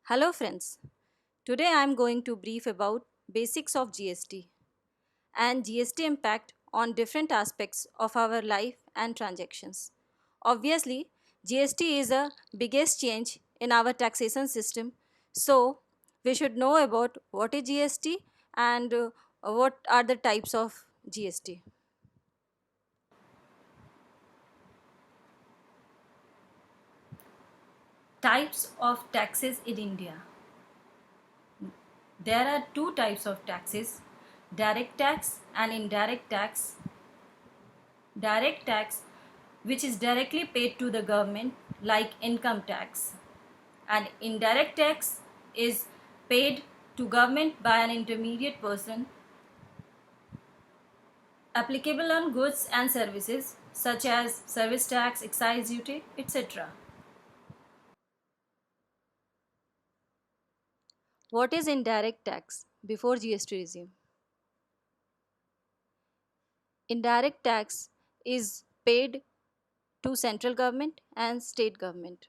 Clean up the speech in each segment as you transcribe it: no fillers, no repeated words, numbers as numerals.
Hello friends. Today I am going to brief about basics of GST and GST impact on different aspects of our life and transactions. Obviously, GST is the biggest change in our taxation system. So, we should know about what is GST and what are the types of GST. Types of taxes in India. There are two types of taxes, direct tax and indirect tax. Direct tax, which is directly paid to the government, like income tax, and indirect tax is paid to government by an intermediate person, applicable on goods and services such as service tax, excise duty, etc. What is indirect tax before GST regime? Indirect tax is paid to central government and state government.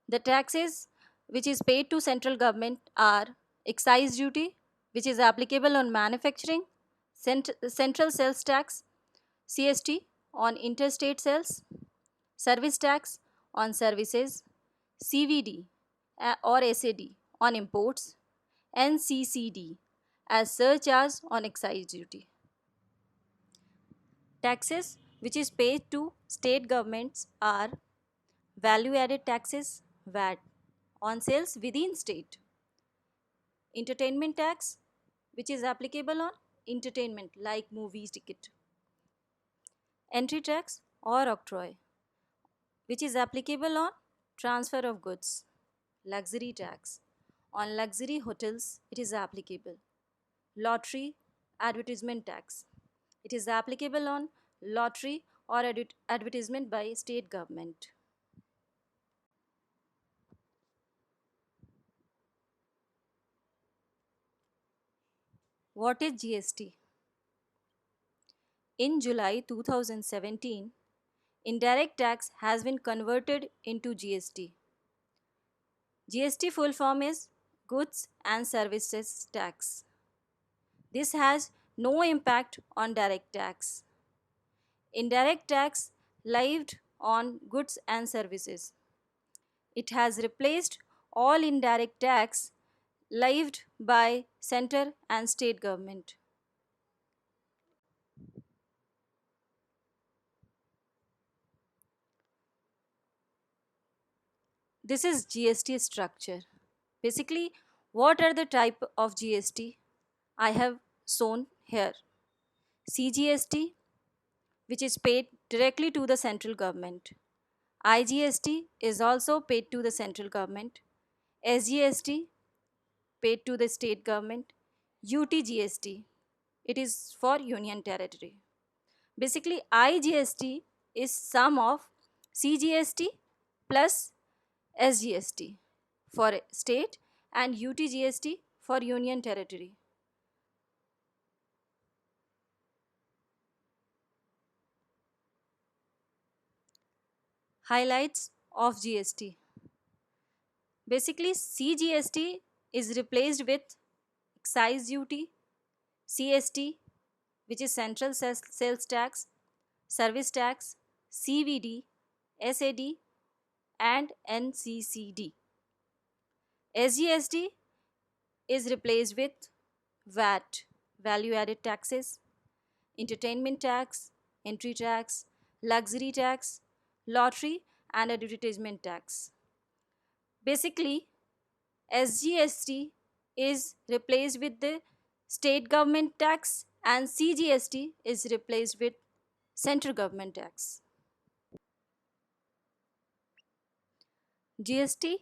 The taxes which is paid to central government are excise duty, which is applicable on manufacturing, central sales tax, CST on interstate sales, service tax on services, CVD or SAD on imports, NCCD as surcharge on excise duty. Taxes which is paid to state governments are value added taxes VAT on sales within state, entertainment tax which is applicable on entertainment like movies ticket, entry tax or octroi which is applicable on transfer of goods, luxury tax on luxury hotels it is applicable, lottery advertisement tax it is applicable on lottery or advertisement by state government. What is GST? In July 2017, indirect tax has been converted into GST. GST full form is Goods and Services Tax. This has no impact on direct tax. Indirect tax lived on goods and services. It has replaced all indirect tax lived by center and state government. This is GST structure. Basically, what are the type of GST I have shown here? CGST, which is paid directly to the central government. IGST is also paid to the central government. SGST paid to the state government. UTGST, it is for union territory. Basically, IGST is sum of CGST plus SGST for state and UTGST for union territory. Highlights of GST. Basically, CGST is replaced with excise duty, CST, which is central sales tax, service tax, CVD, SAD, and NCCD. SGST is replaced with VAT, value added taxes, entertainment tax, entry tax, luxury tax, lottery, and advertisement tax. Basically, SGST is replaced with the state government tax and CGST is replaced with central government tax. GST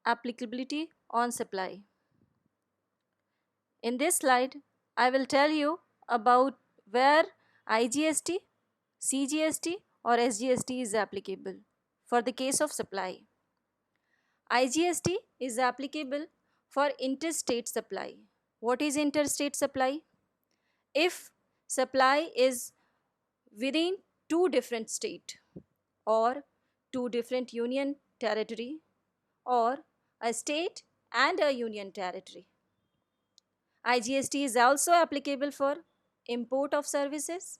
applicability on supply. In this slide, I will tell you about where IGST, CGST or SGST is applicable for the case of supply. IGST is applicable for interstate supply. What is interstate supply? If supply is within two different states or two different union territory or a state and a union territory. IGST is also applicable for import of services.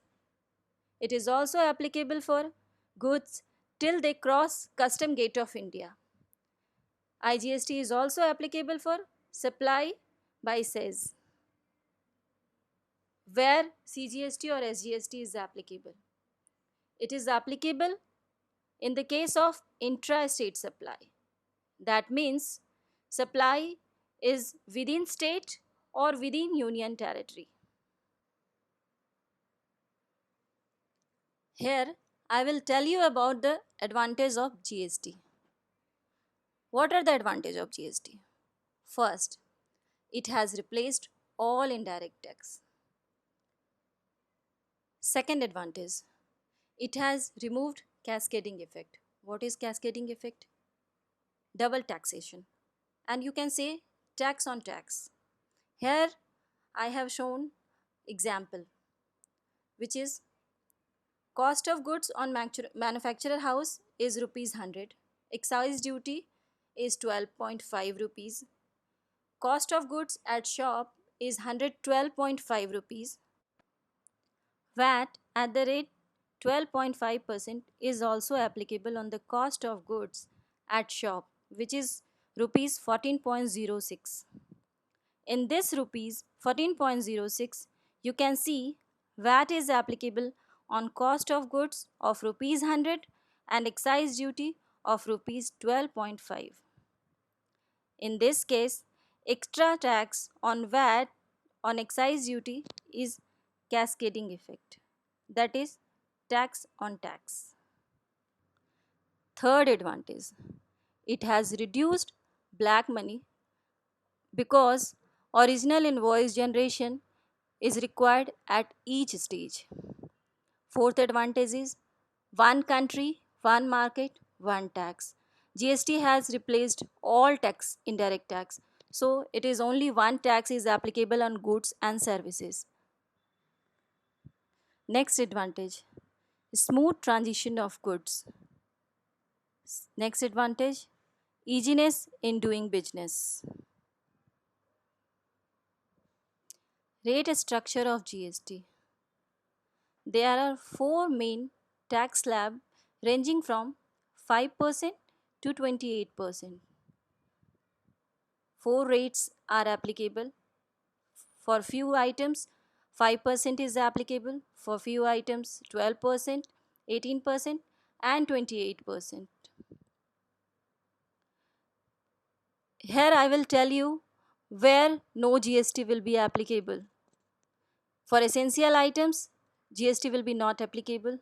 It is also applicable for goods till they cross custom gate of India. IGST is also applicable for supply by cess, where CGST or SGST is applicable. It is applicable in the case of intra-state supply. That means supply is within state or within union territory. Here, I will tell you about the advantage of GST. What are the advantages of GST? First, it has replaced all indirect tax. Second advantage, it has removed cascading effect. What is cascading effect? Double taxation. And you can say tax on tax. Here I have shown example, which is cost of goods on manufacturer house is rupees 100. Excise duty is 12.5 rupees. Cost of goods at shop is 112.5 rupees. VAT at the rate 12.5% is also applicable on the cost of goods at shop, which is rupees 14.06. In this rupees 14.06, you can see VAT is applicable on cost of goods of rupees 100 and excise duty of rupees 12.5. In this case, extra tax on VAT on excise duty is cascading effect, that is tax on tax. Third advantage, it has reduced black money because original invoice generation is required at each stage. Fourth advantage is one country, one market, one tax. GST has replaced all tax, indirect tax. So it is only one tax is applicable on goods and services. Next advantage, smooth transition of goods. Next advantage, easiness in doing business. Rate structure of GST. There are four main tax slabs ranging from 5% to 28%. Four rates are applicable. For few items, 5% is applicable. For few items, 12%, 18%, and 28%. Here I will tell you where no GST will be applicable. For essential items, GST will be not applicable.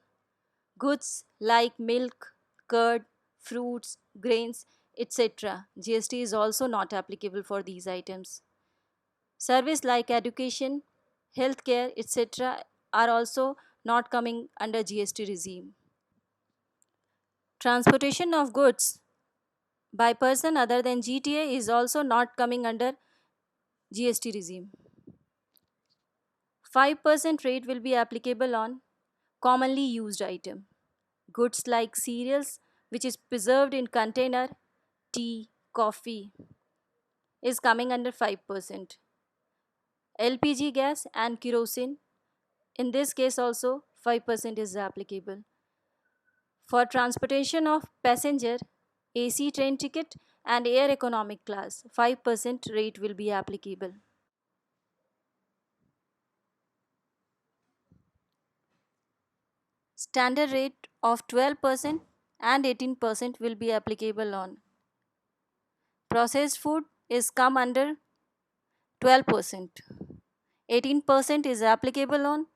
Goods like milk, curd, fruits, grains, etc. GST is also not applicable for these items. Service like education, healthcare, etc. are also not coming under GST regime. Transportation of goods by person other than GTA is also not coming under GST regime. 5% rate will be applicable on commonly used item. Goods like cereals, which is preserved in container, tea, coffee, is coming under 5%. LPG gas and kerosene, in this case also 5% is applicable. For transportation of passenger, AC train ticket and air economic class, 5% rate will be applicable. Standard rate of 12% and 18% will be applicable on processed food is come under 12%. 18% is applicable on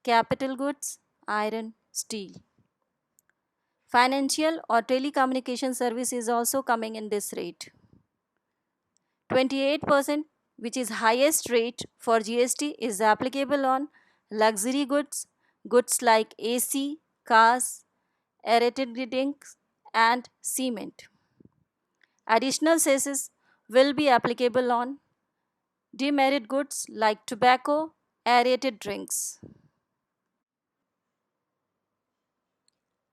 capital goods, iron, steel. Financial or telecommunication service is also coming in this rate. 28%, which is highest rate for GST, is applicable on luxury goods, goods like AC, cars, aerated drinks, and cement. Additional cesses will be applicable on demerit goods like tobacco, aerated drinks.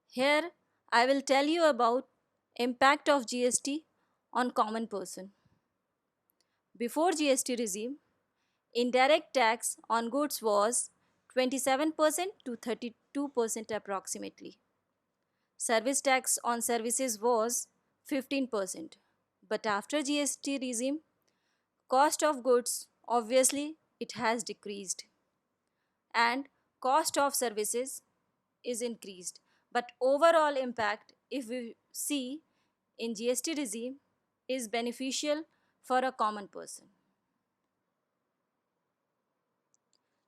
Here I will tell you about impact of GST on common person. Before GST regime, indirect tax on goods was 27% to 32% approximately. Service tax on services was 15%. But after GST regime, cost of goods obviously it has decreased and cost of services is increased. But overall impact, if we see in GST regime, is beneficial for a common person.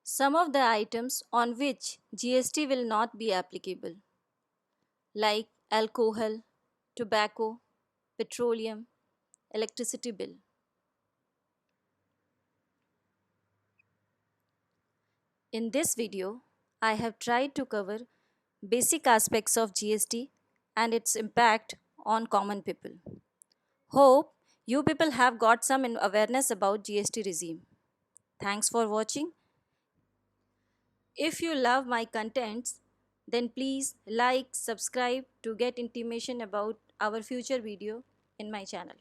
Some of the items on which GST will not be applicable, like alcohol, tobacco, petroleum, electricity bill. In this video, I have tried to cover basic aspects of GST and its impact on common people. Hope you people have got some awareness about GST regime. Thanks for watching. If you love my contents, then please like, subscribe to get intimation about our future video in my channel.